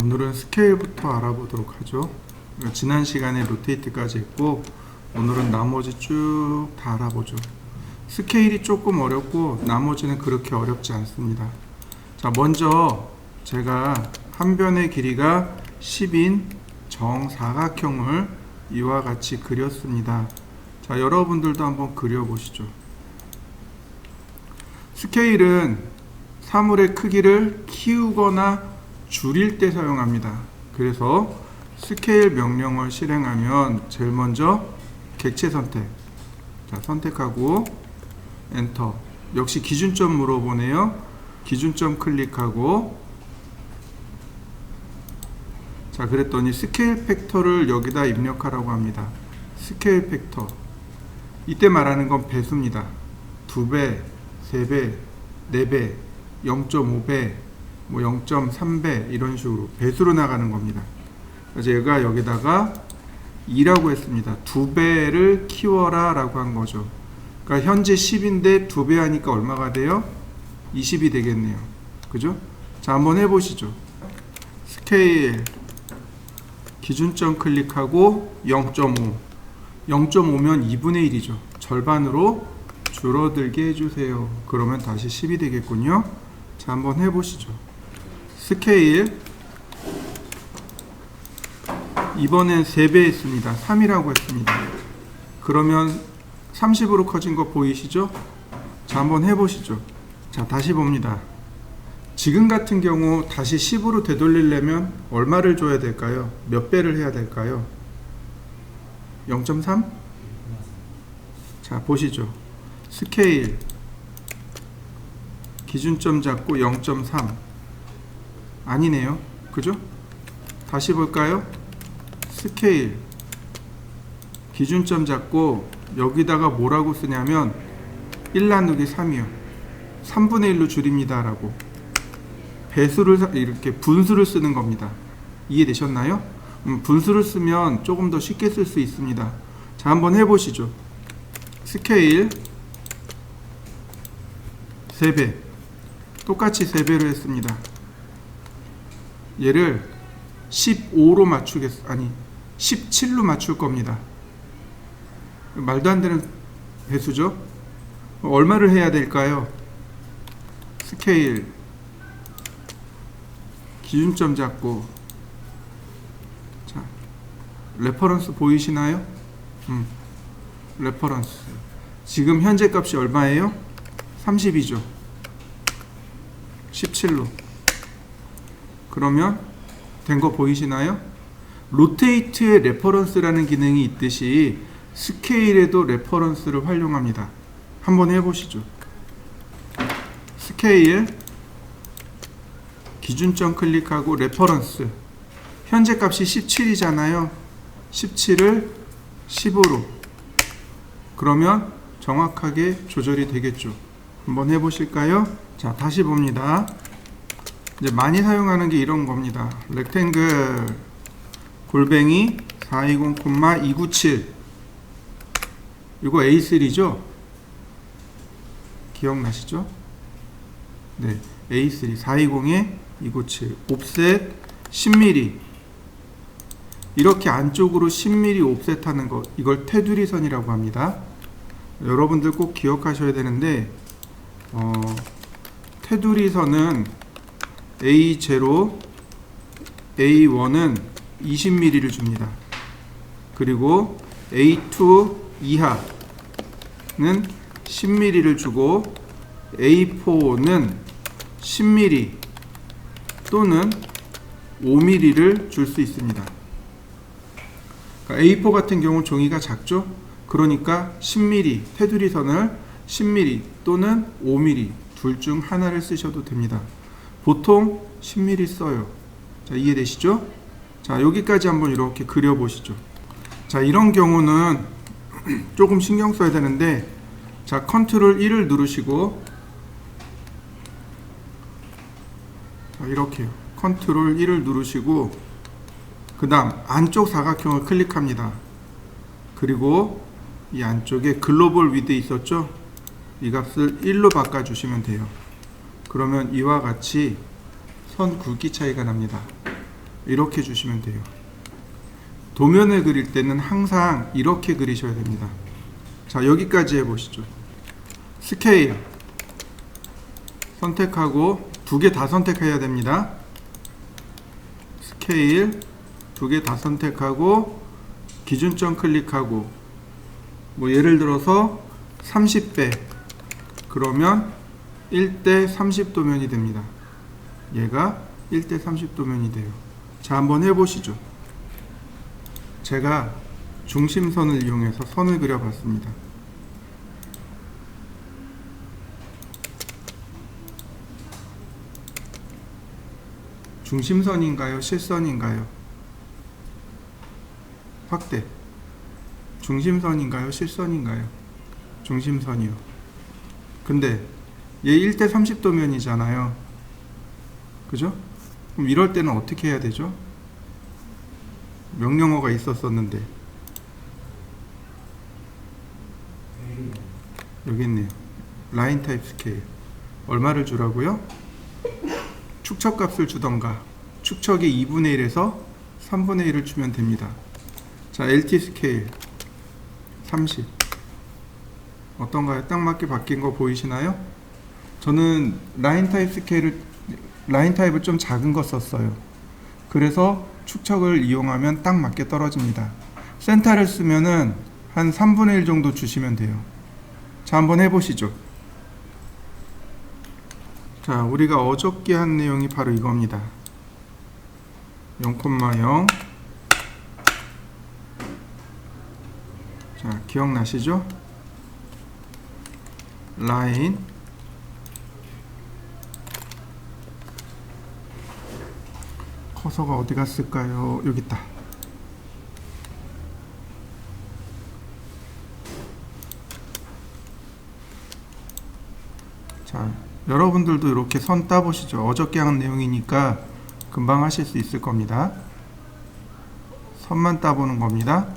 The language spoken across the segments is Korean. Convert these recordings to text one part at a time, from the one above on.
오늘은 스케일부터 알아보도록 하죠. 지난 시간에 로테이트까지 했고 오늘은 나머지 쭉 다 알아보죠. 스케일이 조금 어렵고 나머지는 그렇게 어렵지 않습니다. 자, 먼저 제가 한 변의 길이가 10인 정사각형을 이와 같이 그렸습니다. 자, 여러분들도 한번 그려보시죠. 스케일은 사물의 크기를 키우거나 줄일 때 사용합니다. 그래서 스케일 명령을 실행하면 제일 먼저 객체 선택. 자, 선택하고 엔터. 역시 기준점 물어보네요. 기준점 클릭하고, 자, 그랬더니 스케일 팩터를 여기다 입력하라고 합니다. 스케일 팩터. 이때 말하는 건 배수입니다. 2배, 3배, 4배, 0.5배, 뭐 0.3배 이런 식으로 배수로 나가는 겁니다. 그래서 얘가 여기다가 2라고 했습니다. 2배를 키워라 라고 한 거죠. 그러니까 현재 10인데 2배 하니까 얼마가 돼요? 20이 되겠네요. 그죠? 자, 한번 해보시죠. 스케일 기준점 클릭하고 0.5. 0.5면 2분의 1이죠. 절반으로 줄어들게 해주세요. 그러면 다시 10이 되겠군요. 자, 한번 해보시죠. 스케일 이번엔 3배 했습니다. 3이라고 했습니다. 그러면 30으로 커진 거 보이시죠? 자, 한번 해보시죠. 자, 다시 봅니다. 지금 같은 경우 다시 10으로 되돌리려면 얼마를 줘야 될까요? 몇 배를 해야 될까요? 0.3? 자, 보시죠. 스케일 기준점 잡고 0.3 아니네요. 그죠? 다시 볼까요? 스케일 기준점 잡고 여기다가 뭐라고 쓰냐면 1 나누기 3이요. 3분의 1로 줄입니다 라고 배수를 이렇게 분수를 쓰는 겁니다. 이해되셨나요? 분수를 쓰면 조금 더 쉽게 쓸 수 있습니다. 자, 한번 해보시죠. 스케일 3배 똑같이 3배로 했습니다. 얘를 15로 아니 17로 맞출 겁니다. 말도 안 되는 배수죠? 얼마를 해야 될까요? 스케일 기준점 잡고, 자, 레퍼런스 보이시나요? 레퍼런스 지금 현재 값이 얼마예요? 30이죠. 17로 그러면 된 거 보이시나요? 로테이트에 레퍼런스라는 기능이 있듯이 스케일에도 레퍼런스를 활용합니다. 한번 해보시죠. 스케일 기준점 클릭하고 레퍼런스 현재 값이 17이잖아요. 17을 15로 그러면 정확하게 조절이 되겠죠. 한번 해보실까요? 자, 다시 봅니다. 이제 많이 사용하는 게 이런 겁니다. 렉탱글 골뱅이 420,297 이거 A3죠? 기억나시죠? 네, A3 420에 297 옵셋 10mm 이렇게 안쪽으로 10mm 옵셋 하는 거 이걸 테두리 선이라고 합니다. 여러분들 꼭 기억하셔야 되는데 테두리 선은 A0, A1은 20mm를 줍니다. 그리고 A2 이하는 10mm를 주고 A4는 10mm 또는 5mm를 줄 수 있습니다. 그러니까 A4 같은 경우 종이가 작죠? 그러니까 10mm, 테두리 선을 10mm 또는 5mm 둘 중 하나를 쓰셔도 됩니다. 보통 10mm 써요. 자, 이해되시죠? 자, 여기까지 한번 이렇게 그려보시죠. 자, 이런 경우는 조금 신경 써야 되는데, 자, 컨트롤 1을 누르시고, 자, 이렇게요. 컨트롤 1을 누르시고, 그 다음 안쪽 사각형을 클릭합니다. 그리고 이 안쪽에 글로벌 위드 있었죠? 이 값을 1로 바꿔주시면 돼요. 그러면 이와 같이 선 굵기 차이가 납니다. 이렇게 주시면 돼요. 도면을 그릴 때는 항상 이렇게 그리셔야 됩니다. 자, 여기까지 해보시죠. 스케일 선택하고 두 개 다 선택해야 됩니다. 스케일 두 개 다 선택하고 기준점 클릭하고 뭐 예를 들어서 30배 그러면 1대 30도면이 됩니다. 얘가 1대 30도면이 돼요. 자, 한번 해보시죠. 제가 중심선을 이용해서 선을 그려봤습니다. 중심선인가요? 실선인가요? 확대. 중심선인가요? 실선인가요? 중심선이요. 근데 얘 1대 30도면이잖아요. 그죠? 그럼 이럴 때는 어떻게 해야 되죠? 명령어가 있었었는데 여기 있네요. 라인 타입 스케일 얼마를 주라고요? 축척값을 주던가 축척이 2분의 1에서 3분의 1을 주면 됩니다. 자, LT 스케일 30 어떤가요? 딱 맞게 바뀐 거 보이시나요? 저는 라인 타입을 좀 작은 거 썼어요. 그래서 축척을 이용하면 딱 맞게 떨어집니다. 센터를 쓰면은 한 3분의 1 정도 주시면 돼요. 자, 한번 해보시죠. 자, 우리가 어저께 한 내용이 바로 이겁니다. 0,0 자, 기억나시죠? 라인 커서가 어디 갔을까요? 여기 있다. 자, 여러분들도 이렇게 선 따보시죠. 어저께 한 내용이니까 금방 하실 수 있을 겁니다. 선만 따보는 겁니다.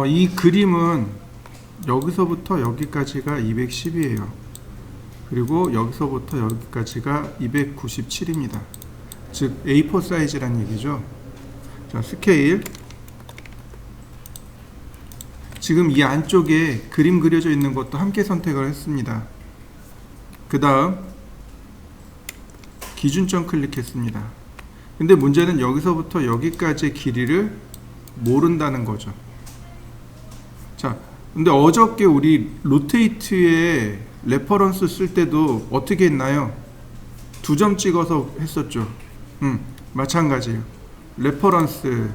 이 그림은 여기서부터 여기까지가 210이에요. 그리고 여기서부터 여기까지가 297입니다. 즉 A4 사이즈란 얘기죠. 자, 스케일 지금 이 안쪽에 그림 그려져 있는 것도 함께 선택을 했습니다. 그 다음 기준점 클릭했습니다. 근데 문제는 여기서부터 여기까지의 길이를 모른다는 거죠. 자, 근데 어저께 우리 로테이트에 레퍼런스 쓸 때도 어떻게 했나요? 2점 찍어서 했었죠. 마찬가지예요. 레퍼런스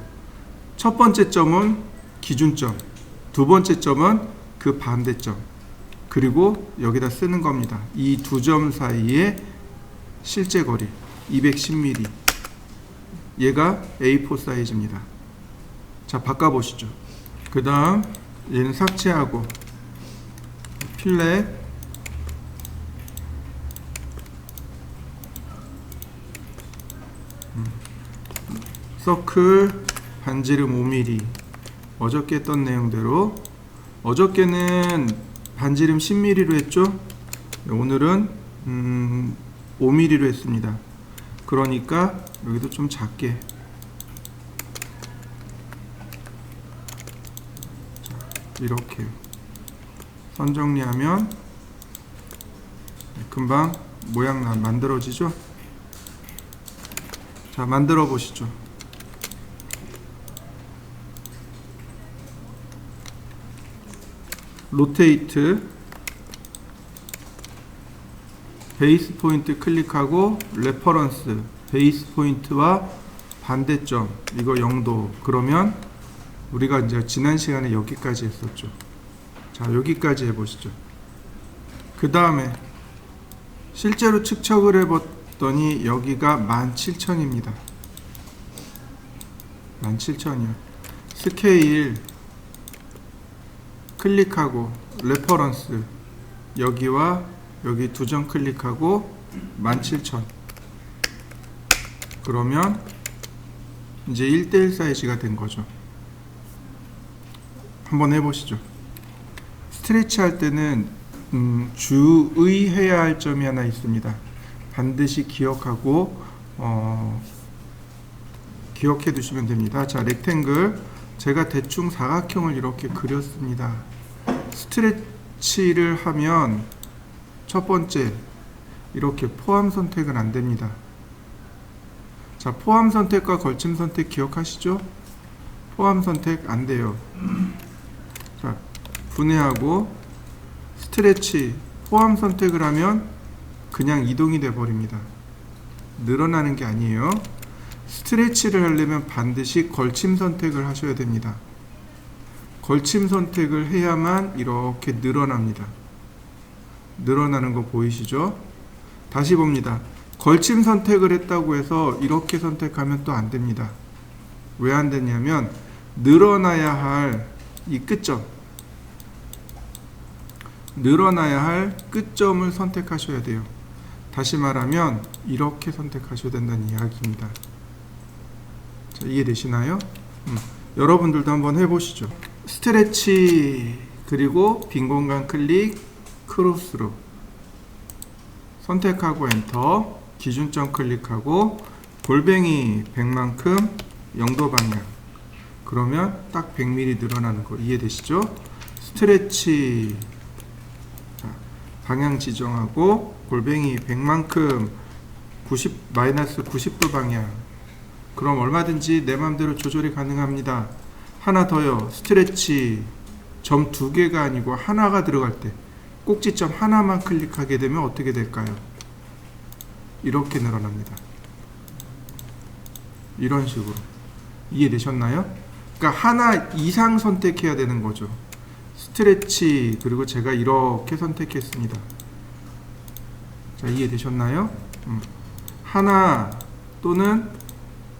첫 번째 점은 기준점, 두 번째 점은 그 반대점, 그리고 여기다 쓰는 겁니다. 이 두 점 사이의 실제 거리 210mm. 얘가 A4 사이즈입니다. 자, 바꿔보시죠. 그 다음 얘는 삭제하고 필렛 서클 반지름 5mm. 어저께 했던 내용대로 어저께는 반지름 10mm로 했죠. 오늘은 5mm로 했습니다. 그러니까 여기도 좀 작게 이렇게 선 정리하면 금방 모양 만들어지죠. 자, 만들어 보시죠. 로테이트 베이스 포인트 클릭하고 레퍼런스 베이스 포인트와 반대점 이거 0도. 그러면 우리가 이제 지난 시간에 여기까지 했었죠. 자, 여기까지 해보시죠. 그 다음에 실제로 측척을 해봤더니 여기가 17,000입니다. 17,000이요. 스케일 클릭하고 레퍼런스 여기와 여기 두 점 클릭하고 17,000. 그러면 이제 1대1 사이즈가 된 거죠. 한번 해보시죠. 스트레치 할 때는 주의해야 할 점이 하나 있습니다. 반드시 기억하고 기억해 두시면 됩니다. 자, 렉탱글 제가 대충 사각형을 이렇게 그렸습니다. 스트레치를 하면 첫 번째 이렇게 포함 선택은 안 됩니다. 자, 포함 선택과 걸침 선택 기억하시죠? 포함 선택 안 돼요. 자, 분해하고 스트레치 포함 선택을 하면 그냥 이동이 돼 버립니다. 늘어나는 게 아니에요. 스트레치를 하려면 반드시 걸침 선택을 하셔야 됩니다. 걸침 선택을 해야만 이렇게 늘어납니다. 늘어나는 거 보이시죠? 다시 봅니다. 걸침 선택을 했다고 해서 이렇게 선택하면 또 안 됩니다. 왜 안 되냐면 늘어나야 할 이 끝점, 늘어나야 할 끝점을 선택하셔야 돼요. 다시 말하면 이렇게 선택하셔야 된다는 이야기입니다. 자, 이해되시나요? 여러분들도 한번 해보시죠. 스트레치 그리고 빈 공간 클릭 크로스로 선택하고 엔터, 기준점 클릭하고 골뱅이 100만큼 0도 방향, 그러면 딱 100mm 늘어나는 거 이해되시죠? 스트레치, 자, 방향 지정하고 골뱅이 100만큼 마이너스 90도 방향, 그럼 얼마든지 내 맘대로 조절이 가능합니다. 하나 더요. 스트레치 점 2개가 아니고 하나가 들어갈 때 꼭지점 하나만 클릭하게 되면 어떻게 될까요? 이렇게 늘어납니다. 이런 식으로. 이해되셨나요? 그러니까 하나 이상 선택해야 되는 거죠. 스트레치 그리고 제가 이렇게 선택했습니다. 자, 이해되셨나요? 하나 또는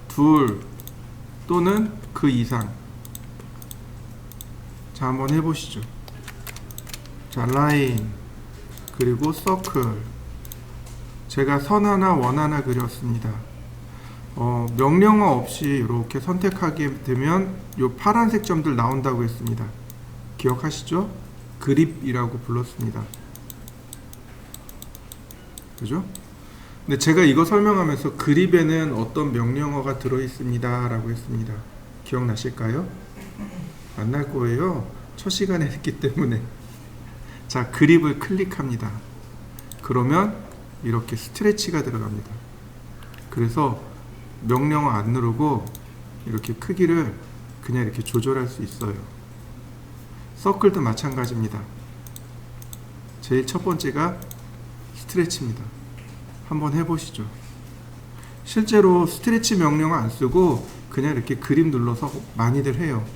둘 또는 그 이상. 자, 한번 해보시죠. 자, 라인 그리고 서클, 제가 선 하나 원 하나 그렸습니다. 명령어 없이 이렇게 선택하게 되면 요 파란색 점들 나온다고 했습니다. 기억하시죠? 그립이라고 불렀습니다. 그죠? 근데 제가 이거 설명하면서 그립에는 어떤 명령어가 들어있습니다 라고 했습니다. 기억나실까요? 안 날 거예요. 첫 시간에 했기 때문에. 자, 그립을 클릭합니다. 그러면 이렇게 스트레치가 들어갑니다. 그래서 명령어 안 누르고 이렇게 크기를 그냥 이렇게 조절할 수 있어요. 서클도 마찬가지입니다. 제일 첫 번째가 스트레치입니다. 한번 해보시죠. 실제로 스트레치 명령어 안 쓰고 그냥 이렇게 그림 눌러서 많이들 해요.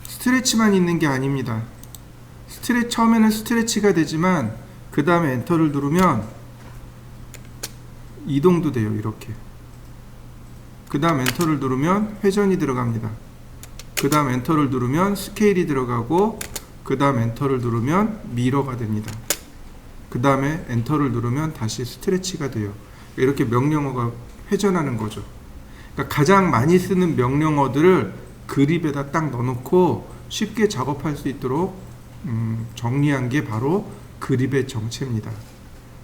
스트레치만 있는 게 아닙니다. 처음에는 스트레치가 되지만 그 다음에 엔터를 누르면 이동도 돼요. 이렇게. 그 다음 엔터를 누르면 회전이 들어갑니다. 그 다음 엔터를 누르면 스케일이 들어가고, 그 다음 엔터를 누르면 미러가 됩니다. 그 다음에 엔터를 누르면 다시 스트레치가 돼요. 이렇게 명령어가 회전하는 거죠. 그러니까 가장 많이 쓰는 명령어들을 그립에다 딱 넣어놓고 쉽게 작업할 수 있도록 정리한 게 바로 그립의 정체입니다.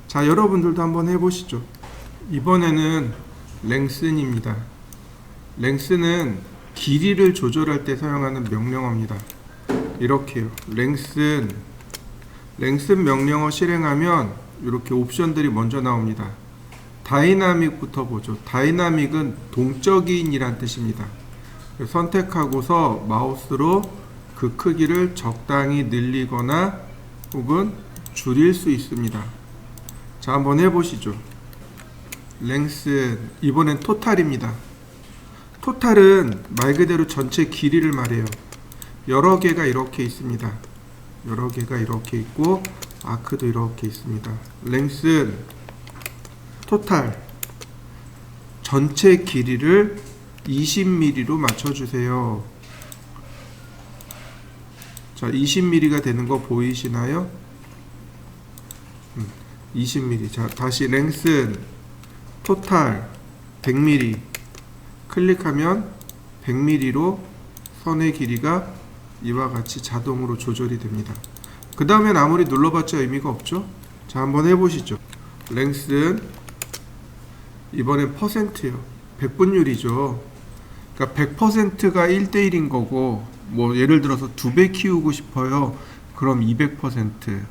자, 여러분들도 한번 해보시죠. 이번에는 랭슨입니다. 랭슨은 길이를 조절할 때 사용하는 명령어입니다. 이렇게요. 랭슨 명령어 실행하면 이렇게 옵션들이 먼저 나옵니다. 다이나믹부터 보죠. 다이나믹은 동적인이란 뜻입니다. 선택하고서 마우스로 그 크기를 적당히 늘리거나 혹은 줄일 수 있습니다. 자, 한번 해보시죠. 랭슨, 이번엔 토탈입니다. 토탈은 말 그대로 전체 길이를 말해요. 여러 개가 이렇게 있습니다. 여러 개가 이렇게 있고 아크도 이렇게 있습니다. 랭슨, 토탈, 전체 길이를 20mm로 맞춰주세요. 자, 20mm가 되는 거 보이시나요? 20mm. 자, 다시 랭슨, 토탈, 100mm 클릭하면 100mm로 선의 길이가 이와 같이 자동으로 조절이 됩니다. 그 다음엔 아무리 눌러봤자 의미가 없죠. 자, 한번 해보시죠. 랭슨 이번엔 퍼센트요. 백분율이죠. 그러니까 100%가 1대1인 거고, 뭐 예를 들어서 2배 키우고 싶어요. 그럼 200%.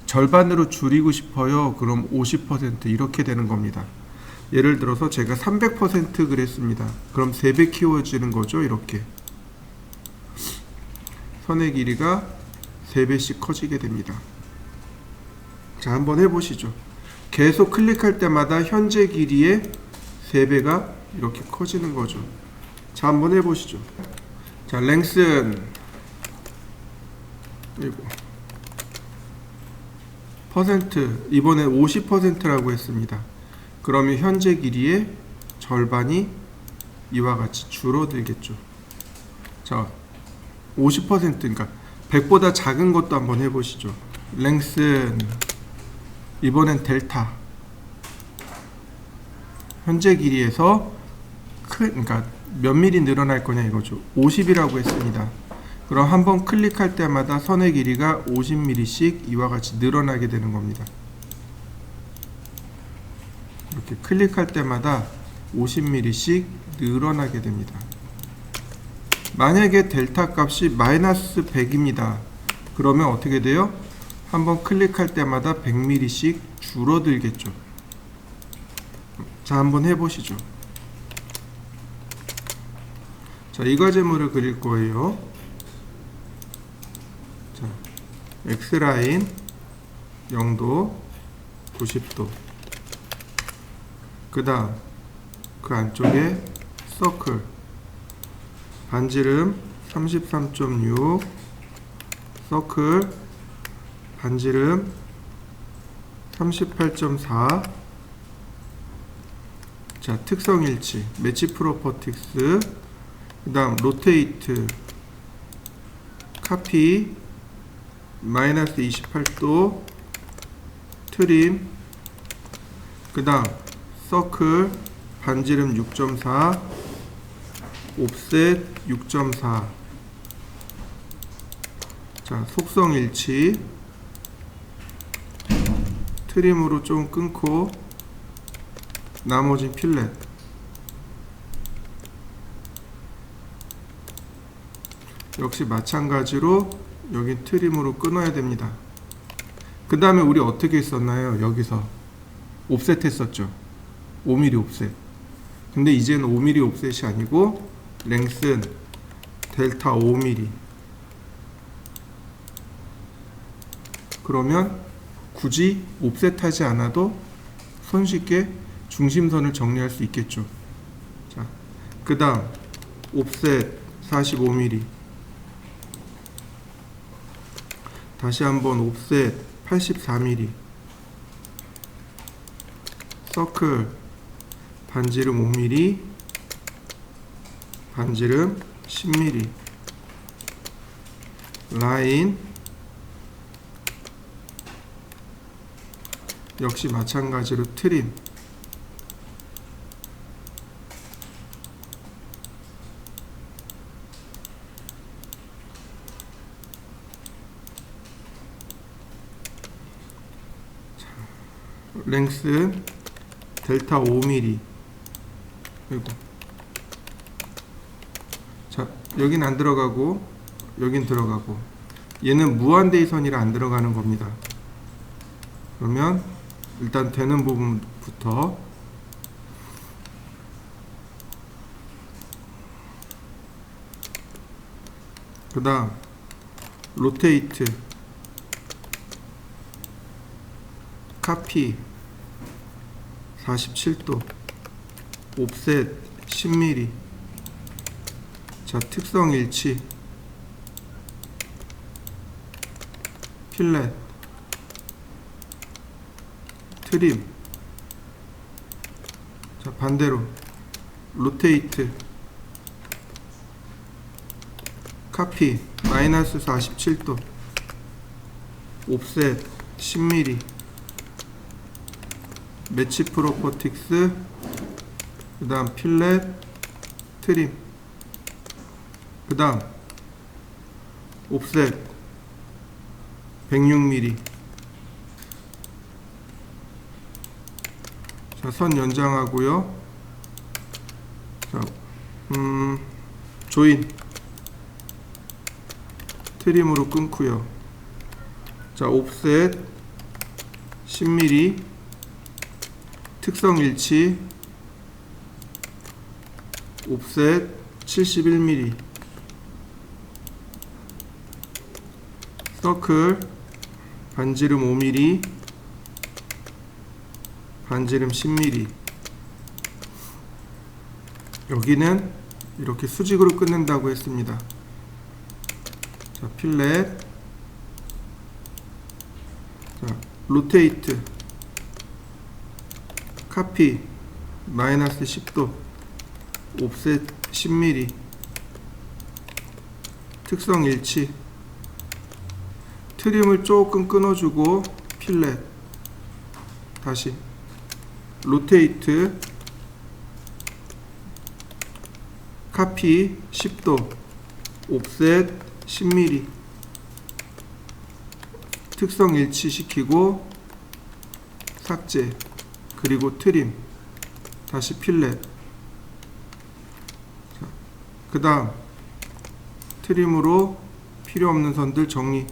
절반으로 줄이고 싶어요. 그럼 50% 이렇게 되는 겁니다. 예를 들어서 제가 300% 그랬습니다. 그럼 3배 키워지는 거죠. 이렇게 선의 길이가 3배씩 커지게 됩니다. 자, 한번 해보시죠. 계속 클릭할 때마다 현재 길이의 3배가 이렇게 커지는 거죠. 자, 한번 해보시죠. 자, 랭슨 퍼센트, 이번에 50%라고 했습니다. 그러면 현재 길이의 절반이 이와 같이 줄어들겠죠. 자, 50%, 그러니까 100보다 작은 것도 한번 해보시죠. 랭슨 이번엔 델타, 현재 길이에서 그러니까 몇 미리 늘어날 거냐 이거죠. 50이라고 했습니다. 그럼 한번 클릭할 때마다 선의 길이가 50mm씩 이와 같이 늘어나게 되는 겁니다. 이렇게 클릭할 때마다 50mm씩 늘어나게 됩니다. 만약에 델타 값이 마이너스 100입니다. 그러면 어떻게 돼요? 한번 클릭할 때마다 100mm씩 줄어들겠죠. 자, 한번 해보시죠. 자, 이 과제물을 그릴 거예요. 자, X라인 0도 90도, 그 다음 그 안쪽에 서클 반지름 33.6, 서클 반지름 38.4. 자, 특성일치 매치 프로퍼티스, 그 다음 로테이트 카피 마이너스 28도 트림, 그 다음 서클 반지름 6.4 옵셋 6.4. 자, 속성일치 트림으로 좀 끊고 나머지 필렛. 역시 마찬가지로 여기 트림으로 끊어야 됩니다. 그 다음에 우리 어떻게 했었나요? 여기서 옵셋 했었죠. 5mm 옵셋. 근데 이제는 5mm 옵셋이 아니고 랭슨 델타 5mm. 그러면 굳이 옵셋하지 않아도 손쉽게 중심선을 정리할 수 있겠죠. 자, 그 다음 옵셋 45mm. 다시 한번 옵셋 84mm. 서클 반지름 5mm, 반지름 10mm. 라인 역시 마찬가지로 트림. 랭슨 델타 5mm. 그리고 자, 여긴 안 들어가고 여긴 들어가고, 얘는 무한대의선이라 안 들어가는 겁니다. 그러면 일단 되는 부분부터 그 다음 로테이트 카피 47도 옵셋 10mm. 자, 특성일치 필렛 트림. 자, 반대로 로테이트 카피 마이너스 47도 옵셋 10mm. 매치 프로퍼틱스, 그 다음 필렛 트림, 그 다음 옵셋 106mm. 자, 선 연장하고요. 자, 조인 트림으로 끊고요. 자, 옵셋 10mm, 특성 일치, 옵셋 71mm, 서클 반지름 5mm, 반지름 10mm. 여기는 이렇게 수직으로 끊는다고 했습니다. 자, 필렛. 자, 로테이트 카피 마이너스 10도, 옵셋 10mm, 특성 일치. 트림을 조금 끊어주고 필렛. 다시 로테이트 카피 10도, 옵셋 10mm, 특성 일치 시키고 삭제. 그리고 트림. 다시 필렛. 그 다음 트림으로 필요 없는 선들 정리.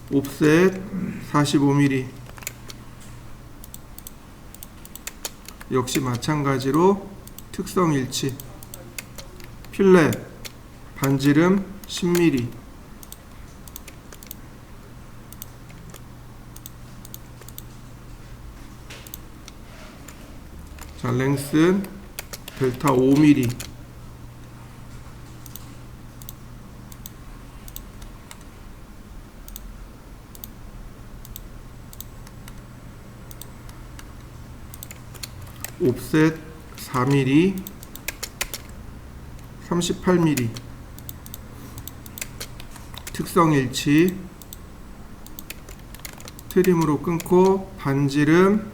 옵셋 45mm. 역시 마찬가지로 특성 일치. 필렛 반지름 10mm. 자, 랭슨 델타 5mm. 옵셋 4mm, 38mm, 특성 일치. 트림으로 끊고 반지름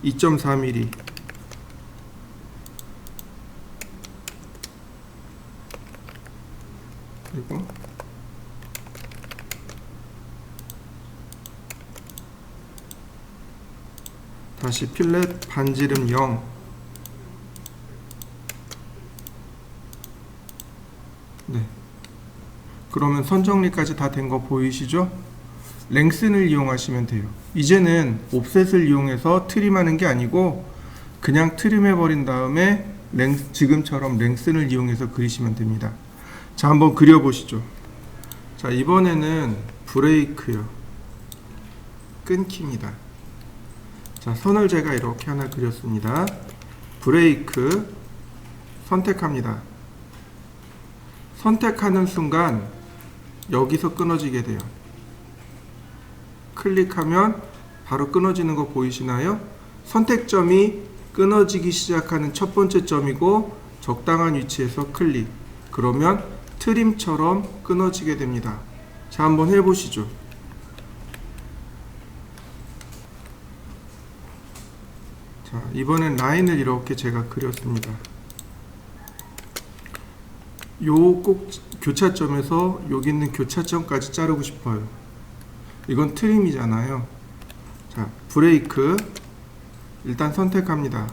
2.4mm. 그리고 다시 필렛 반지름 0. 네. 그러면 선 정리까지 다 된 거 보이시죠? 랭슨을 이용하시면 돼요. 이제는 옵셋을 이용해서 트림하는 게 아니고 그냥 트림해 버린 다음에 지금처럼 랭슨을 이용해서 그리시면 됩니다. 자, 한번 그려 보시죠. 자, 이번에는 브레이크요. 끊기입니다. 자, 선을 제가 이렇게 하나 그렸습니다. 브레이크 선택합니다. 선택하는 순간 여기서 끊어지게 돼요. 클릭하면 바로 끊어지는 거 보이시나요? 선택점이 끊어지기 시작하는 첫 번째 점이고 적당한 위치에서 클릭. 그러면 트림처럼 끊어지게 됩니다. 자, 한번 해보시죠. 자, 이번엔 라인을 이렇게 제가 그렸습니다. 요 꼭 교차점에서 여기 있는 교차점까지 자르고 싶어요. 이건 트림이잖아요. 자, 브레이크 일단 선택합니다.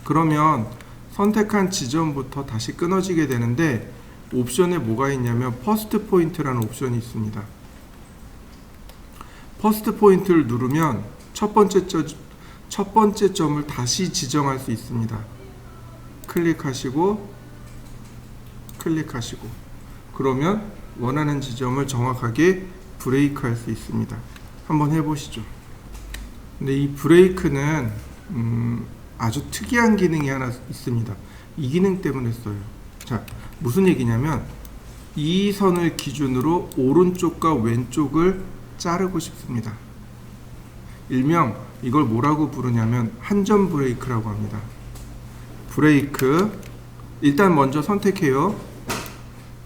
그러면 선택한 지점부터 다시 끊어지게 되는데 옵션에 뭐가 있냐면 퍼스트 포인트라는 옵션이 있습니다. 퍼스트 포인트를 누르면 첫 번째 점을 다시 지정할 수 있습니다. 클릭하시고 그러면 원하는 지점을 정확하게 브레이크 할 수 있습니다. 한번 해보시죠. 근데 이 브레이크는 아주 특이한 기능이 하나 있습니다. 이 기능 때문에 써요. 자, 무슨 얘기냐면 이 선을 기준으로 오른쪽과 왼쪽을 자르고 싶습니다. 일명 이걸 뭐라고 부르냐면 한점 브레이크라고 합니다. 브레이크 일단 먼저 선택해요.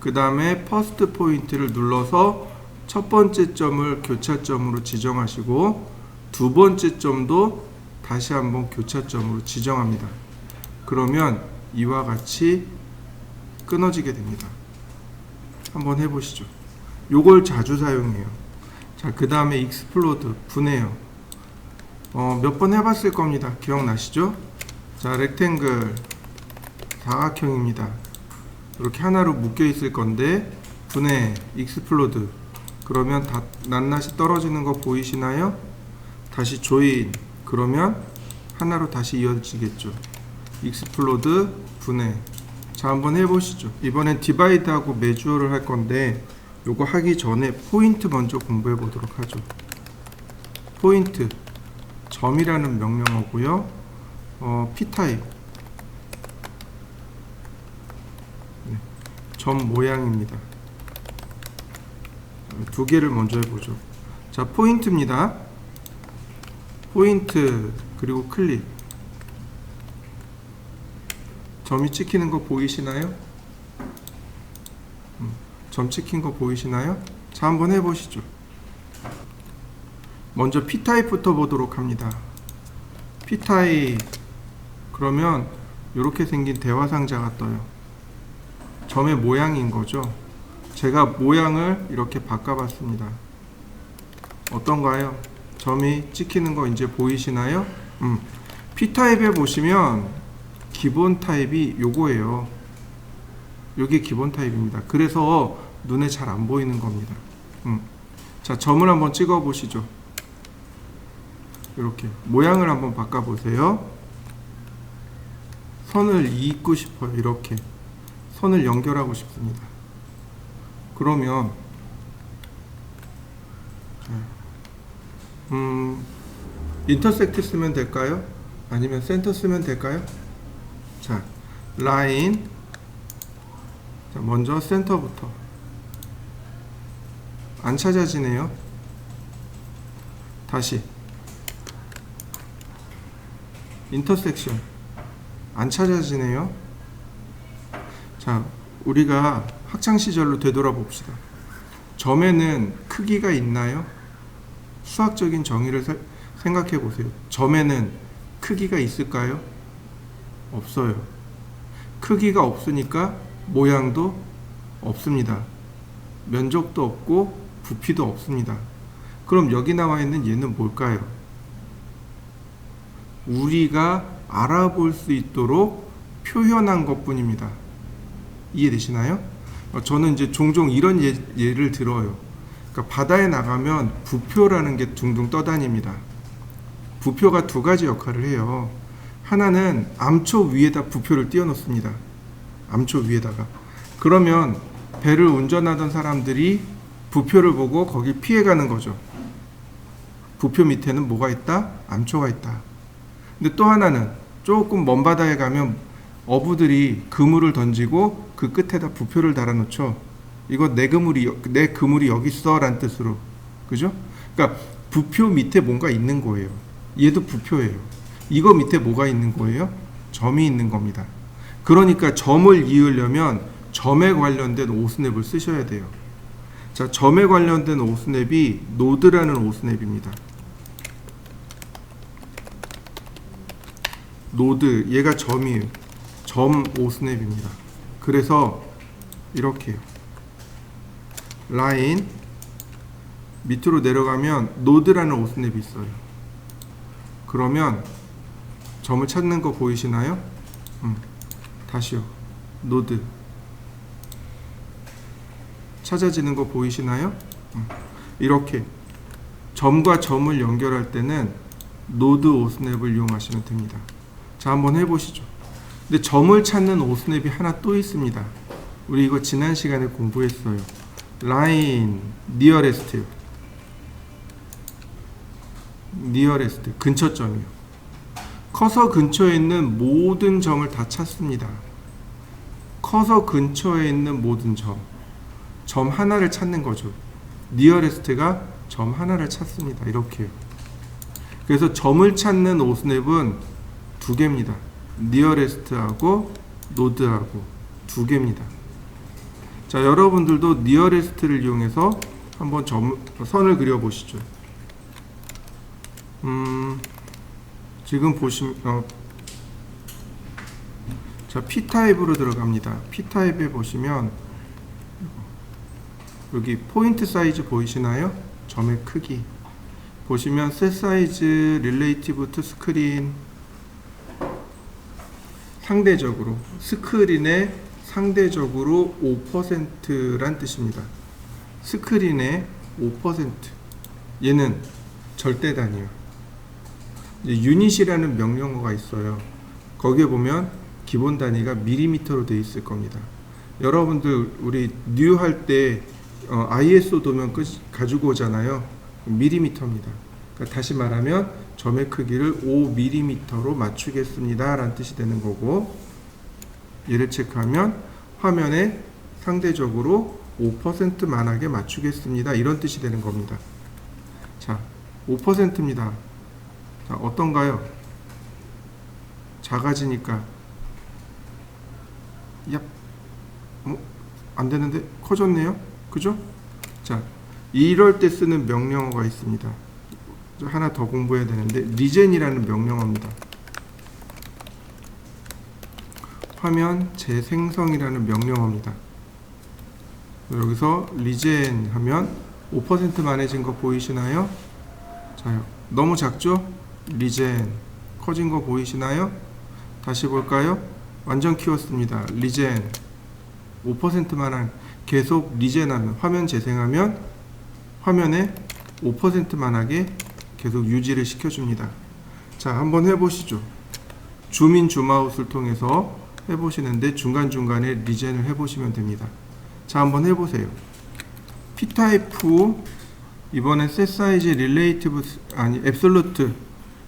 그 다음에 퍼스트 포인트를 눌러서 첫 번째 점을 교차점으로 지정하시고 두 번째 점도 다시 한번 교차점으로 지정합니다. 그러면 이와 같이 끊어지게 됩니다. 한번 해보시죠. 요걸 자주 사용해요. 자, 그 다음에 익스플로드, 분해요. 몇 번 해봤을 겁니다. 기억나시죠? 자, 렉탱글, 사각형입니다. 이렇게 하나로 묶여 있을 건데 분해, 익스플로드, 그러면 다 낱낱이 떨어지는 거 보이시나요? 다시 조인, 그러면 하나로 다시 이어지겠죠. 익스플로드, 분해. 자, 한번 해보시죠. 이번엔 디바이드하고 메주어를 할 건데 요거 하기 전에 포인트 먼저 공부해 보도록 하죠. 포인트, 점이라는 명령어고요. P타입, 네, 점 모양입니다. 두 개를 먼저 해보죠. 자, 포인트입니다. 포인트, 그리고 클릭. 점이 찍히는 거 보이시나요? 점 찍힌 거 보이시나요? 자, 한번 해보시죠. 먼저 P타입부터 보도록 합니다. P타입, 그러면 이렇게 생긴 대화상자가 떠요. 점의 모양인 거죠. 제가 모양을 이렇게 바꿔봤습니다. 어떤가요? 점이 찍히는 거 이제 보이시나요? P타입에 보시면 기본 타입이 요거예요. 요게 기본 타입입니다. 그래서 눈에 잘 안 보이는 겁니다. 자, 점을 한번 찍어 보시죠. 이렇게 모양을 한번 바꿔 보세요. 선을 잇고 싶어요. 이렇게 선을 연결하고 싶습니다. 그러면 인터섹트 쓰면 될까요? 아니면 센터 쓰면 될까요? 자, 라인. 자, 먼저 센터부터. 안 찾아지네요. 다시 인터섹션. 안 찾아지네요. 자, 우리가 학창시절로 되돌아봅시다. 점에는 크기가 있나요? 수학적인 정의를 생각해 보세요. 점에는 크기가 있을까요? 없어요. 크기가 없으니까 모양도 없습니다. 면적도 없고 부피도 없습니다. 그럼 여기 나와 있는 얘는 뭘까요? 우리가 알아볼 수 있도록 표현한 것 뿐입니다. 이해되시나요? 저는 이제 종종 이런 예를 들어요. 그러니까 바다에 나가면 부표라는 게 둥둥 떠다닙니다. 부표가 두 가지 역할을 해요. 하나는 암초 위에다 부표를 띄워놓습니다. 암초 위에다가. 그러면 배를 운전하던 사람들이 부표를 보고 거기 피해가는 거죠. 부표 밑에는 뭐가 있다? 암초가 있다. 근데 또 하나는 조금 먼 바다에 가면 어부들이 그물을 던지고 그 끝에다 부표를 달아놓죠. 이거 내 그물이 여기 있어 라는 뜻으로. 그죠? 그러니까 부표 밑에 뭔가 있는 거예요. 얘도 부표예요. 이거 밑에 뭐가 있는 거예요? 점이 있는 겁니다. 그러니까 점을 이으려면 점에 관련된 오스냅을 쓰셔야 돼요. 자, 점에 관련된 오스냅이 노드라는 오스냅입니다. 노드, 얘가 점이에요. 점 오스냅입니다. 그래서 이렇게요. 라인 밑으로 내려가면 노드라는 오스냅이 있어요. 그러면 점을 찾는 거 보이시나요? 다시요. 노드 찾아지는 거 보이시나요? 이렇게 점과 점을 연결할 때는 노드 오스냅을 이용하시면 됩니다. 자, 한번 해보시죠. 근데 점을 찾는 오스냅이 하나 또 있습니다. 우리 이거 지난 시간에 공부했어요. 라인, 니어레스트, 근처점이요. 커서 근처에 있는 모든 점을 다 찾습니다. 커서 근처에 있는 모든 점 하나를 찾는 거죠. 니어레스트가 점 하나를 찾습니다. 이렇게요. 그래서 점을 찾는 오스냅은 두 개입니다. 니어레스트하고 노드하고 두 개입니다. 자, 여러분들도 니어레스트를 이용해서 한번 선을 그려 보시죠. 지금 보시면 자, P타입으로 들어갑니다. P타입에 보시면 여기 포인트 사이즈 보이시나요? 점의 크기 보시면 셋 사이즈 릴레이티브 투 스크린, 상대적으로 스크린의 상대적으로 5%란 뜻입니다. 스크린의 5%, 얘는 절대 단위예요. 유닛이라는 명령어가 있어요. 거기에 보면 기본 단위가 밀리미터로 되어 있을 겁니다. 여러분들 우리 뉴 할 때 ISO 도면 가지고 오잖아요. 밀리미터입니다. 그러니까 다시 말하면 점의 크기를 5mm로 맞추겠습니다 라는 뜻이 되는 거고, 얘를 체크하면 화면에 상대적으로 5% 만하게 맞추겠습니다 이런 뜻이 되는 겁니다. 자, 5%입니다. 자, 어떤가요? 작아지니까 야, 안 되는데 커졌네요. 그죠? 자, 이럴 때 쓰는 명령어가 있습니다. 하나 더 공부해야 되는데 리젠이라는 명령어입니다. 화면 재생성이라는 명령어입니다. 여기서 리젠 하면 5% 만해진 거 보이시나요? 자, 너무 작죠? 리젠 커진 거 보이시나요? 다시 볼까요? 완전 키웠습니다. 리젠 5% 만한, 계속 리젠하면, 화면 재생하면 화면에 5% 만하게 계속 유지를 시켜줍니다. 자, 한번 해보시죠. 줌인 줌아웃을 통해서 해보시는데 중간중간에 리젠을 해보시면 됩니다. 자, 한번 해보세요. P타입 이번엔 셋 사이즈 릴레이티브 앱솔루트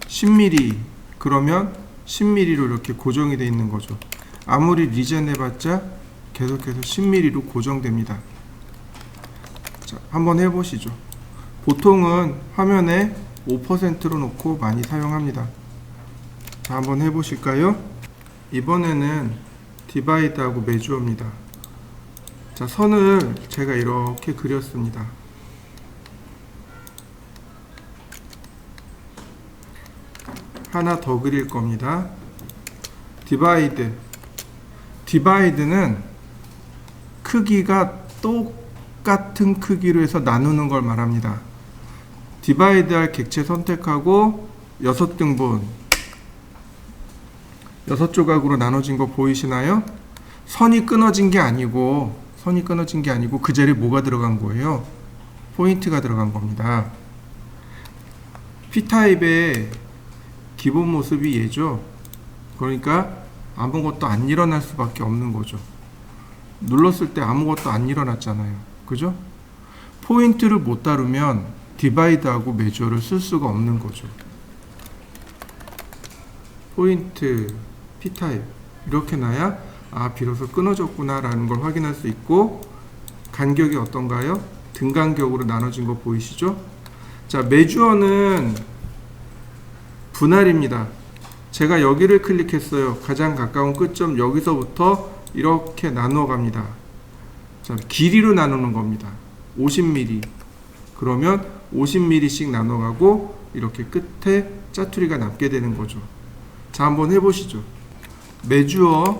10mm, 그러면 10mm로 이렇게 고정이 되어 있는 거죠. 아무리 리젠 해봤자 계속해서 10mm로 고정됩니다. 자, 한번 해보시죠. 보통은 화면에 5%로 놓고 많이 사용합니다. 자, 한번 해보실까요? 이번에는 디바이드하고 메주어입니다. 자, 선을 제가 이렇게 그렸습니다. 하나 더 그릴 겁니다. 디바이드는 크기가 똑같은 크기로 해서 나누는 걸 말합니다. 디바이드 할 객체 선택하고 6등분 6조각으로 나눠진 거 보이시나요? 선이 끊어진 게 아니고 그 자리에 뭐가 들어간 거예요? 포인트가 들어간 겁니다. P타입의 기본 모습이 얘죠. 그러니까 아무것도 안 일어날 수밖에 없는 거죠. 눌렀을 때 아무것도 안 일어났잖아요. 그죠? 포인트를 못 다루면 디바이드하고 메주어를 쓸 수가 없는 거죠. 포인트, P타입 이렇게 놔야 비로소 끊어졌구나 라는 걸 확인할 수 있고, 간격이 어떤가요? 등간격으로 나눠진 거 보이시죠? 자, 메주어는 분할입니다. 제가 여기를 클릭했어요. 가장 가까운 끝점 여기서부터 이렇게 나누어 갑니다. 자, 길이로 나누는 겁니다. 50mm. 그러면 50mm씩 나눠가고 이렇게 끝에 짜투리가 남게 되는 거죠. 자, 한번 해보시죠. 메주어.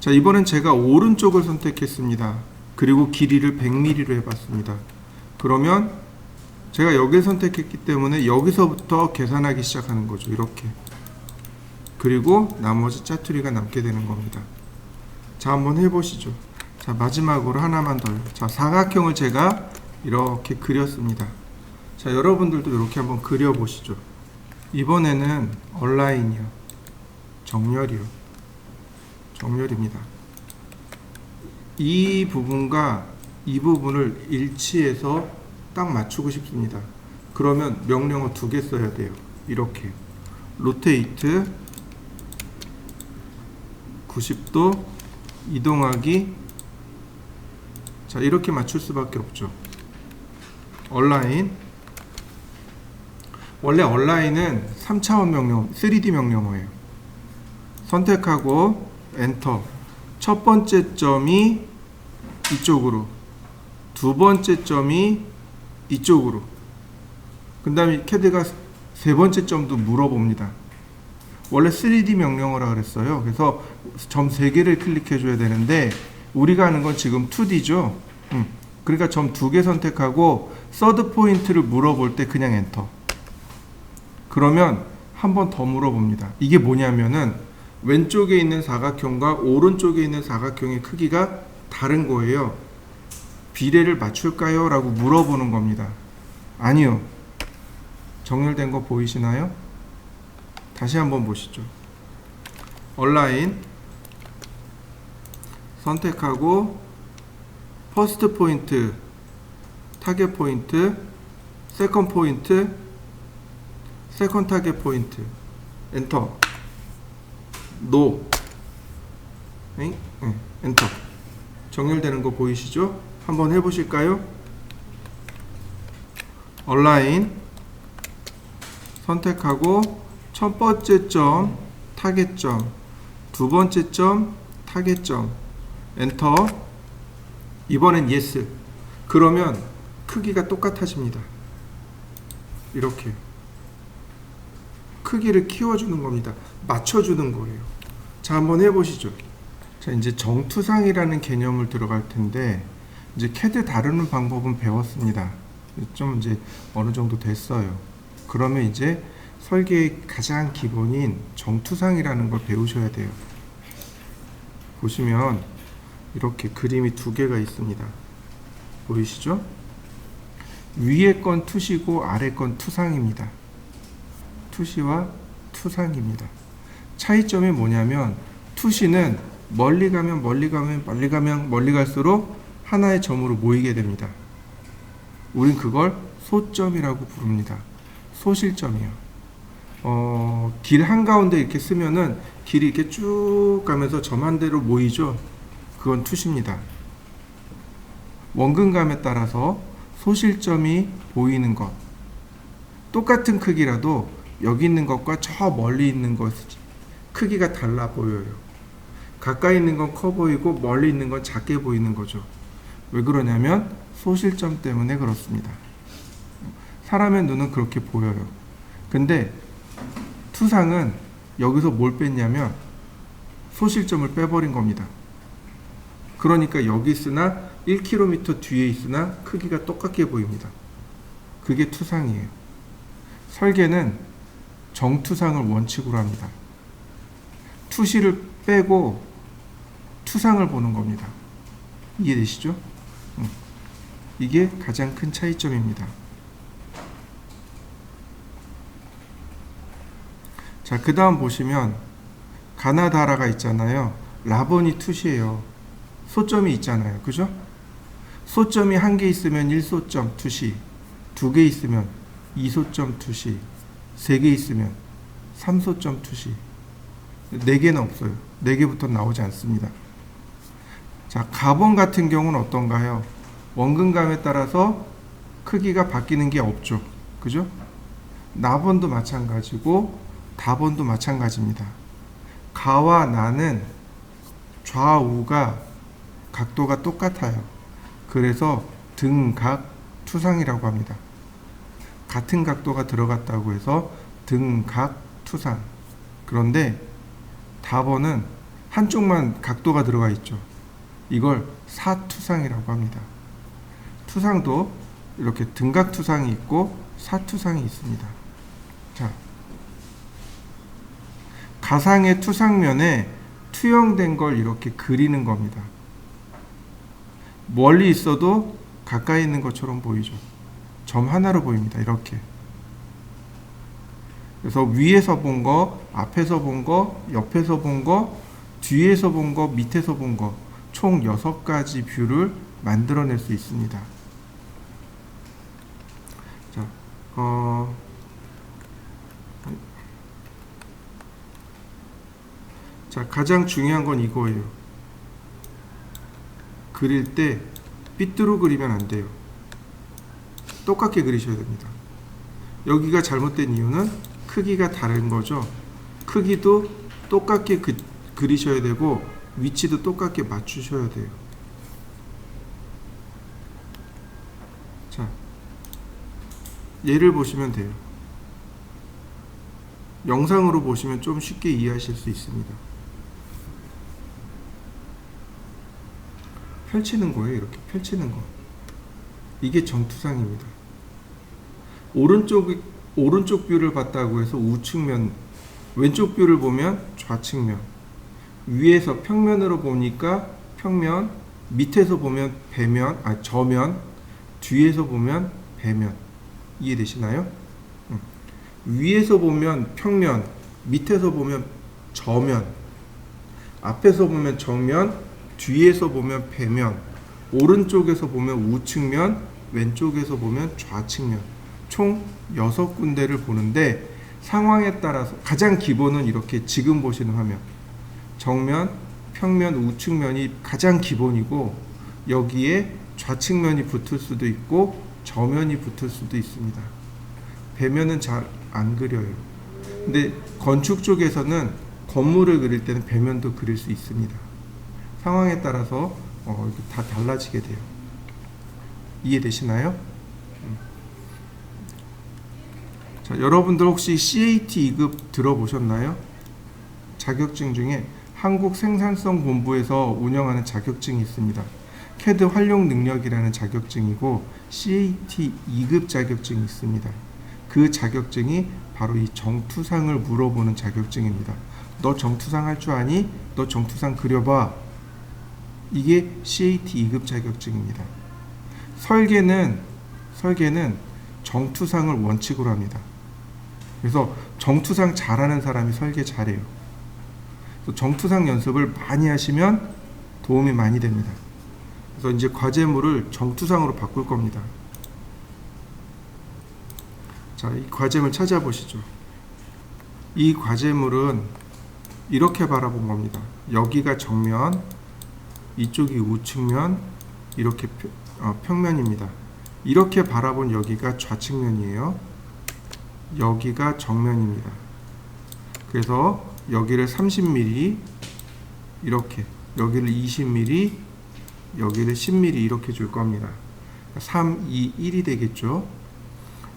자, 이번엔 제가 오른쪽을 선택했습니다. 그리고 길이를 100mm로 해봤습니다. 그러면 제가 여기를 선택했기 때문에 여기서부터 계산하기 시작하는 거죠. 이렇게. 그리고 나머지 짜투리가 남게 되는 겁니다. 자, 한번 해보시죠. 자, 마지막으로 하나만 더요. 자, 사각형을 제가 이렇게 그렸습니다. 자, 여러분들도 이렇게 한번 그려보시죠. 이번에는 얼라인이요. 정렬입니다. 이 부분과 이 부분을 일치해서 딱 맞추고 싶습니다. 그러면 명령어 2개 써야 돼요. 이렇게 로테이트 90도 이동하기. 자, 이렇게 맞출 수밖에 없죠. 얼라인. 원래 얼라인은 3차원 명령, 3D 명령어예요. 선택하고 엔터. 첫 번째 점이 이쪽으로, 두 번째 점이 이쪽으로. 그 다음에 캐드가 세 번째 점도 물어봅니다. 원래 3D 명령어라 그랬어요. 그래서 점 3개를 클릭해 줘야 되는데 우리가 하는 건 지금 2D죠. 그러니까 점 2개 선택하고 서드 포인트를 물어볼 때 그냥 엔터. 그러면 한 번 더 물어봅니다. 이게 뭐냐면은 왼쪽에 있는 사각형과 오른쪽에 있는 사각형의 크기가 다른 거예요. 비례를 맞출까요? 라고 물어보는 겁니다. 아니요. 정렬된 거 보이시나요? 다시 한번 보시죠. 얼라인 선택하고 퍼스트 포인트, 타겟 포인트, 세컨 포인트, 세컨 타겟 포인트, 엔터. 노. 엔터. 정렬되는 거 보이시죠? 한번 해보실까요? 얼라인 선택하고 첫 번째 점 타겟점, 두 번째 점 타겟점, 엔터. 이번엔 예스. 그러면 크기가 똑같아집니다. 이렇게 크기를 키워주는 겁니다. 맞춰주는 거예요. 자, 한번 해보시죠. 자, 이제 정투상이라는 개념을 들어갈 텐데 이제 CAD 다루는 방법은 배웠습니다. 좀 이제 어느 정도 됐어요. 그러면 이제 설계의 가장 기본인 정투상이라는 걸 배우셔야 돼요. 보시면 이렇게 그림이 두 개가 있습니다. 보이시죠? 위에 건 투시고 아래 건 투상입니다. 투시와 투상입니다. 차이점이 뭐냐면 투시는 멀리 가면 멀리 가면 멀리 가면 멀리 갈수록 하나의 점으로 모이게 됩니다. 우린 그걸 소점이라고 부릅니다. 소실점이요. 길 한가운데 이렇게 쓰면은 길이 이렇게 쭉 가면서 점 한 대로 모이죠. 그건 투시입니다. 원근감에 따라서 소실점이 보이는 것, 똑같은 크기라도 여기 있는 것과 저 멀리 있는 것 크기가 달라 보여요. 가까이 있는 건 커 보이고 멀리 있는 건 작게 보이는 거죠. 왜 그러냐면 소실점 때문에 그렇습니다. 사람의 눈은 그렇게 보여요. 근데 투상은 여기서 뭘 뺐냐면 소실점을 빼버린 겁니다. 그러니까 여기 있으나 1km 뒤에 있으나 크기가 똑같게 보입니다. 그게 투상이에요. 설계는 정투상을 원칙으로 합니다. 투시를 빼고 투상을 보는 겁니다. 이해되시죠? 이게 가장 큰 차이점입니다. 자, 그 다음 보시면 가나다라가 있잖아요. 라본이 투시예요. 소점이 있잖아요. 그죠? 소점이 한 개 있으면 1소점 투시, 두 개 있으면 2소점 투시, 세 개 있으면 3소점 투시, 4개는 없어요. 4개부터 나오지 않습니다. 자, 가본 같은 경우는 어떤가요? 원근감에 따라서 크기가 바뀌는 게 없죠. 그죠? 나본도 마찬가지고 다본도 마찬가지입니다. 가와 나는 좌우가 각도가 똑같아요. 그래서 등각투상이라고 합니다. 같은 각도가 들어갔다고 해서 등각투상. 그런데 다본은 한쪽만 각도가 들어가 있죠. 이걸 사투상이라고 합니다. 투상도 이렇게 등각투상이 있고 사투상이 있습니다. 자, 가상의 투상면에 투영된 걸 이렇게 그리는 겁니다. 멀리 있어도 가까이 있는 것처럼 보이죠. 점 하나로 보입니다. 이렇게. 그래서 위에서 본 거, 앞에서 본 거, 옆에서 본 거, 뒤에서 본 거, 밑에서 본 거, 총 6가지 뷰를 만들어낼 수 있습니다. 자, 자, 가장 중요한 건 이거예요. 그릴 때 삐뚤어 그리면 안 돼요. 똑같게 그리셔야 됩니다. 여기가 잘못된 이유는 크기가 다른 거죠. 크기도 똑같게 그리셔야 되고 위치도 똑같게 맞추셔야 돼요. 자, 얘를 보시면 돼요. 영상으로 보시면 좀 쉽게 이해하실 수 있습니다. 펼치는 거예요. 이렇게 펼치는 거. 이게 정투상입니다. 오른쪽 뷰를 봤다고 해서 우측면, 왼쪽 뷰를 보면 좌측면, 위에서 평면으로 보니까 평면, 밑에서 보면 배면, 저면, 뒤에서 보면 배면. 이해되시나요? 위에서 보면 평면, 밑에서 보면 저면, 앞에서 보면 정면, 뒤에서 보면 배면, 오른쪽에서 보면 우측면, 왼쪽에서 보면 좌측면. 총 6군데를 보는데 상황에 따라서 가장 기본은 이렇게 지금 보시는 화면, 정면, 평면, 우측면이 가장 기본이고 여기에 좌측면이 붙을 수도 있고 저면이 붙을 수도 있습니다. 배면은 잘 안 그려요. 근데 건축 쪽에서는 건물을 그릴 때는 배면도 그릴 수 있습니다. 상황에 따라서 다 달라지게 돼요. 이해되시나요? 자, 여러분들 혹시 CAT 2급 들어보셨나요? 자격증 중에 한국생산성본부에서 운영하는 자격증이 있습니다. CAD 활용 능력이라는 자격증이고 CAT 2급 자격증이 있습니다. 그 자격증이 바로 이 정투상을 물어보는 자격증입니다. 너 정투상 할 줄 아니? 너 정투상 그려봐. 이게 CAT 2급 자격증입니다. 설계는 정투상을 원칙으로 합니다. 그래서 정투상 잘하는 사람이 설계 잘해요. 그래서 정투상 연습을 많이 하시면 도움이 많이 됩니다. 그래서 이제 과제물을 정투상으로 바꿀 겁니다. 자, 이 과제물 찾아보시죠. 이 과제물은 이렇게 바라본 겁니다. 여기가 정면, 이쪽이 우측면, 이렇게 평면입니다. 이렇게 바라본 여기가 좌측면이에요. 여기가 정면입니다. 그래서 여기를 30mm, 이렇게, 여기를 20mm, 여기를 10mm 이렇게 줄 겁니다. 3, 2, 1이 되겠죠.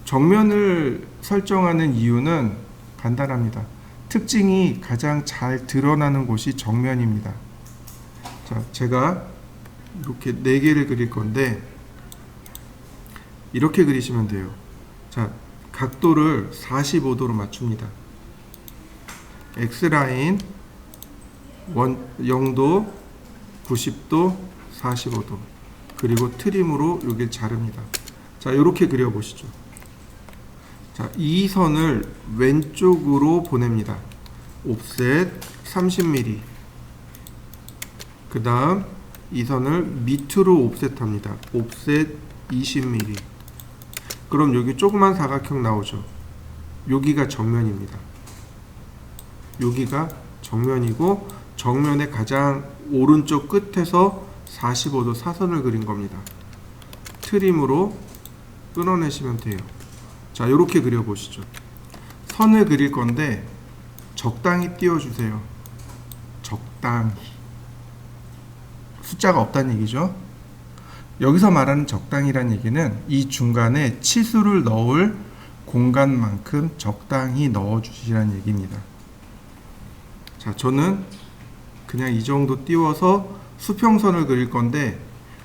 정면을 설정하는 이유는 간단합니다. 특징이 가장 잘 드러나는 곳이 정면입니다. 자, 제가 이렇게 4개를 그릴 건데 이렇게 그리시면 돼요. 자, 각도를 45도로 맞춥니다. X라인 0도, 90도, 45도. 그리고 트림으로 여길 자릅니다. 자, 이렇게 그려보시죠. 자, 이 선을 왼쪽으로 보냅니다. 옵셋 30mm. 그 다음 이 선을 밑으로 옵셋합니다. 옵셋 20mm. 그럼 여기 조그만 사각형 나오죠. 여기가 정면입니다. 여기가 정면이고 정면의 가장 오른쪽 끝에서 45도 사선을 그린 겁니다. 트림으로 끊어내시면 돼요. 자, 이렇게 그려보시죠. 선을 그릴 건데 적당히 띄워주세요. 적당히. 숫자가 없다는 얘기죠. 여기서 말하는 적당히란 얘기는 이 중간에 치수를 넣을 공간만큼 적당히 넣어주시라는 얘기입니다. 자, 저는 그냥 이 정도 띄워서 수평선을 그릴 건데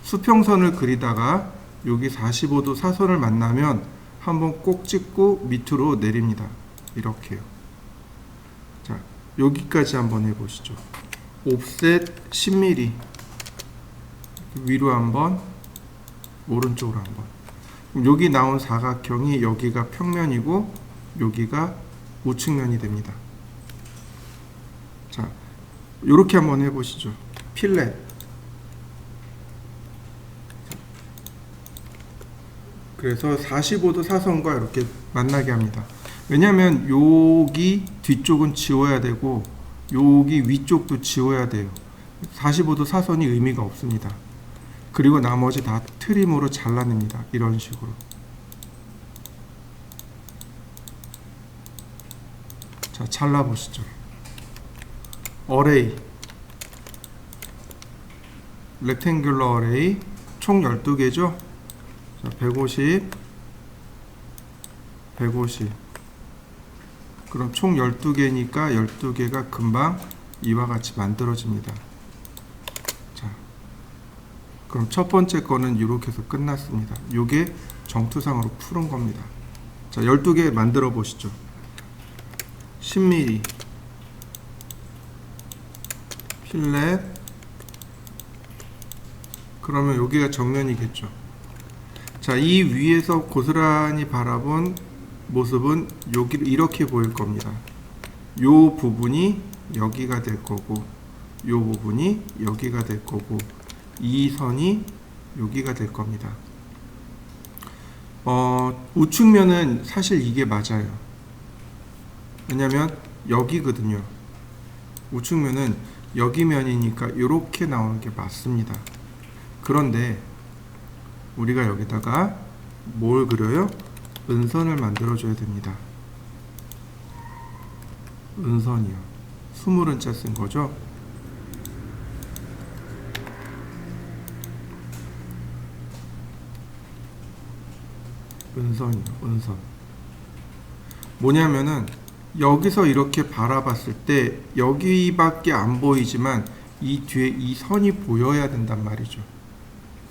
수평선을 그리다가 여기 45도 사선을 만나면 한번 꼭 찍고 밑으로 내립니다. 이렇게요. 자, 여기까지 한번 해보시죠. 옵셋 10mm. 위로 한번, 오른쪽으로 한번. 그럼 여기 나온 사각형이 여기가 평면이고 여기가 우측면이 됩니다. 자, 이렇게 한번 해보시죠. 필렛. 그래서 45도 사선과 이렇게 만나게 합니다. 왜냐하면 여기 뒤쪽은 지워야 되고 여기 위쪽도 지워야 돼요. 45도 사선이 의미가 없습니다. 그리고 나머지 다 트림으로 잘라냅니다. 이런 식으로. 자, 잘라보시죠. 어레이, 렉탱귤러 어레이 총 12개죠. 자, 150, 150, 그럼 총 12개니까 12개가 금방 이와 같이 만들어집니다. 자, 그럼 첫 번째 거는 이렇게 해서 끝났습니다. 요게 정투상으로 푸른 겁니다. 자, 12개 만들어 보시죠. 10mm 필렛, 그러면 여기가 정면이겠죠. 자, 이 위에서 고스란히 바라본 모습은 여기 이렇게 보일 겁니다. 요 부분이 여기가 될 거고, 요 부분이 여기가 될 거고, 이 선이 여기가 될 겁니다. 우측면은 사실 이게 맞아요. 왜냐면 여기거든요. 우측면은 여기 면이니까 이렇게 나오는 게 맞습니다. 그런데 우리가 여기다가 뭘 그려요? 은선을 만들어 줘야 됩니다. 은선이요. 스물은자 쓴 거죠. 은선이요. 은선. 뭐냐면은 여기서 이렇게 바라봤을 때 여기밖에 안 보이지만 이 뒤에 이 선이 보여야 된단 말이죠.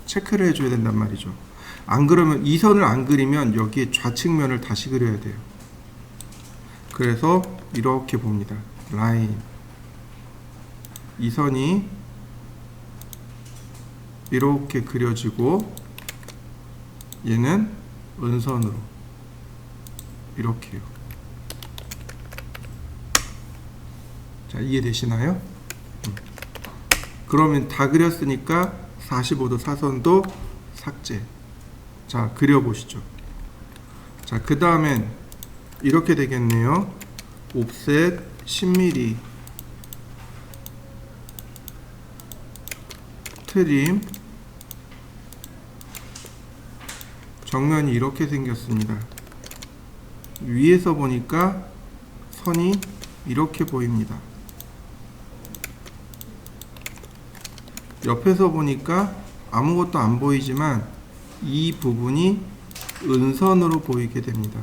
체크를 해줘야 된단 말이죠. 안 그러면 이 선을 안 그리면 여기에 좌측면을 다시 그려야 돼요. 그래서 이렇게 봅니다. 라인. 이 선이 이렇게 그려지고 얘는 은선으로 이렇게요. 자, 이해되시나요? 그러면 다 그렸으니까 45도 사선도 삭제. 자, 그려보시죠. 자, 그 다음엔 이렇게 되겠네요. 옵셋 10mm 트림. 정면이 이렇게 생겼습니다. 위에서 보니까 선이 이렇게 보입니다. 옆에서 보니까 아무것도 안 보이지만 이 부분이 은선으로 보이게 됩니다.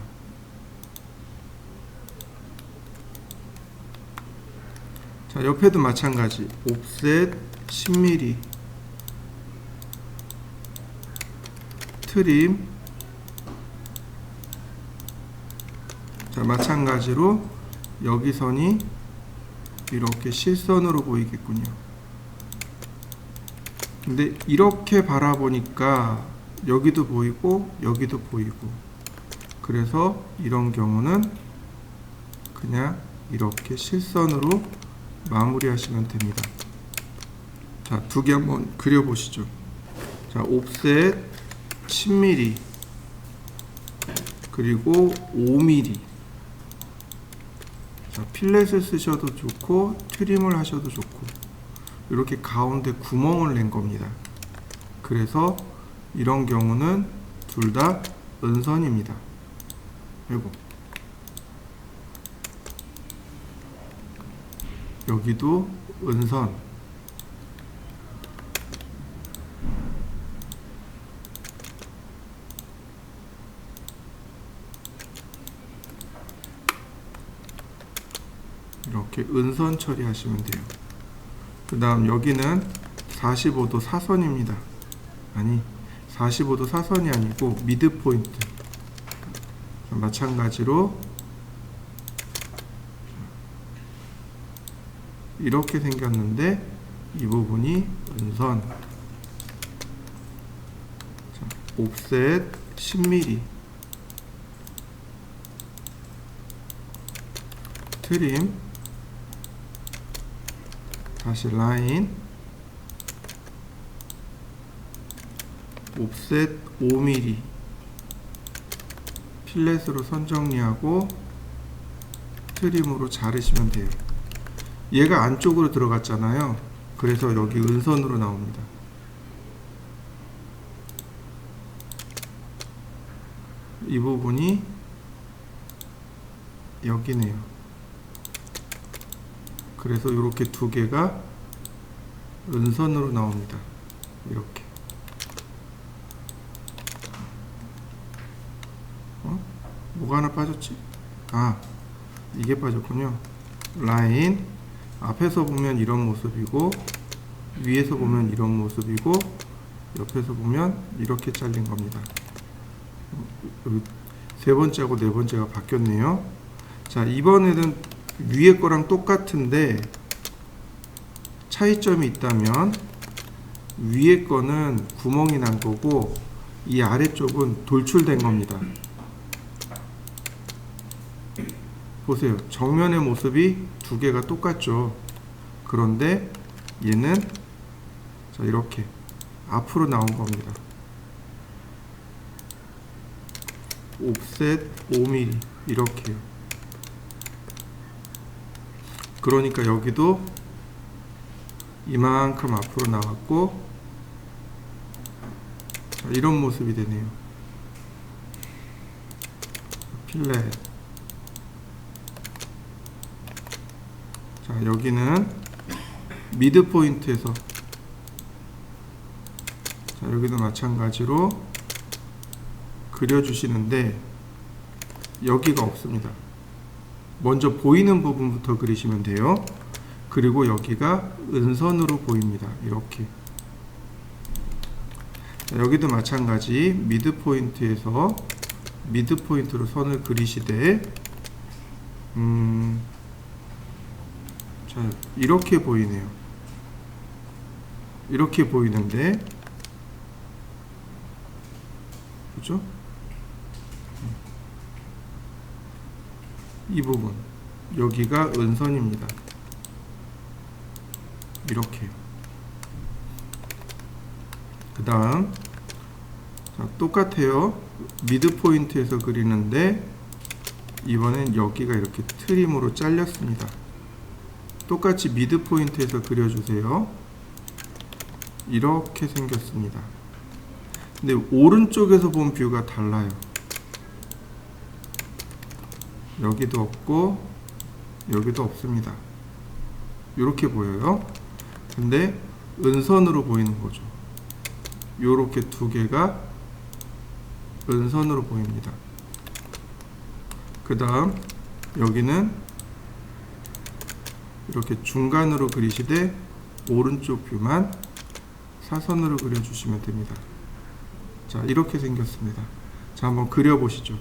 자, 옆에도 마찬가지. 옵셋 10mm 트림. 자, 마찬가지로 여기 선이 이렇게 실선으로 보이겠군요. 근데 이렇게 바라보니까 여기도 보이고 여기도 보이고, 그래서 이런 경우는 그냥 이렇게 실선으로 마무리 하시면 됩니다. 자, 두 개 한번 그려보시죠. 자, 옵셋 10mm 그리고 5mm. 자, 필렛을 쓰셔도 좋고 트림을 하셔도 좋고, 이렇게 가운데 구멍을 낸 겁니다. 그래서 이런 경우는 둘 다 은선입니다. 그리고 여기도 은선. 이렇게 은선 처리하시면 돼요. 그 다음 여기는 45도 사선입니다. 아니, 45도 사선이 아니고 미드 포인트. 마찬가지로 이렇게 생겼는데 이 부분이 은선. 자, 옵셋 10mm 트림. 다시 라인. 옵셋 5mm 필렛으로 선 정리하고 트림으로 자르시면 돼요. 얘가 안쪽으로 들어갔잖아요. 그래서 여기 은선으로 나옵니다. 이 부분이 여기네요. 그래서 이렇게 두 개가 은선으로 나옵니다. 이렇게. 뭐가 하나 빠졌지? 아, 이게 빠졌군요. 라인 앞에서 보면 이런 모습이고 위에서 보면 이런 모습이고 옆에서 보면 이렇게 잘린 겁니다. 세 번째하고 네 번째가 바뀌었네요. 자, 이번에는 위에 거랑 똑같은데 차이점이 있다면 위에 거는 구멍이 난 거고 이 아래쪽은 돌출된 겁니다. 보세요. 정면의 모습이 두 개가 똑같죠. 그런데 얘는 자, 이렇게 앞으로 나온 겁니다. 옵셋 5mm 이렇게요. 그러니까 여기도 이만큼 앞으로 나왔고 자, 이런 모습이 되네요. 필렛. 자, 여기는 미드 포인트에서 자, 여기도 마찬가지로 그려주시는데 여기가 없습니다. 먼저 보이는 부분부터 그리시면 돼요. 그리고 여기가 은선으로 보입니다. 이렇게. 자, 여기도 마찬가지 미드 포인트에서 미드 포인트로 선을 그리시되 자, 이렇게 보이네요. 이렇게 보이는데 그죠? 이 부분 여기가 은선입니다. 이렇게. 그 다음 똑같아요. 미드 포인트에서 그리는데 이번엔 여기가 이렇게 트림으로 잘렸습니다. 똑같이 미드 포인트에서 그려주세요. 이렇게 생겼습니다. 근데 오른쪽에서 본 뷰가 달라요. 여기도 없고 여기도 없습니다. 이렇게 보여요. 근데 은선으로 보이는 거죠. 요렇게 두 개가 은선으로 보입니다. 그 다음 여기는 이렇게 중간으로 그리시되 오른쪽 뷰만 사선으로 그려주시면 됩니다. 자, 이렇게 생겼습니다. 자, 한번 그려보시죠.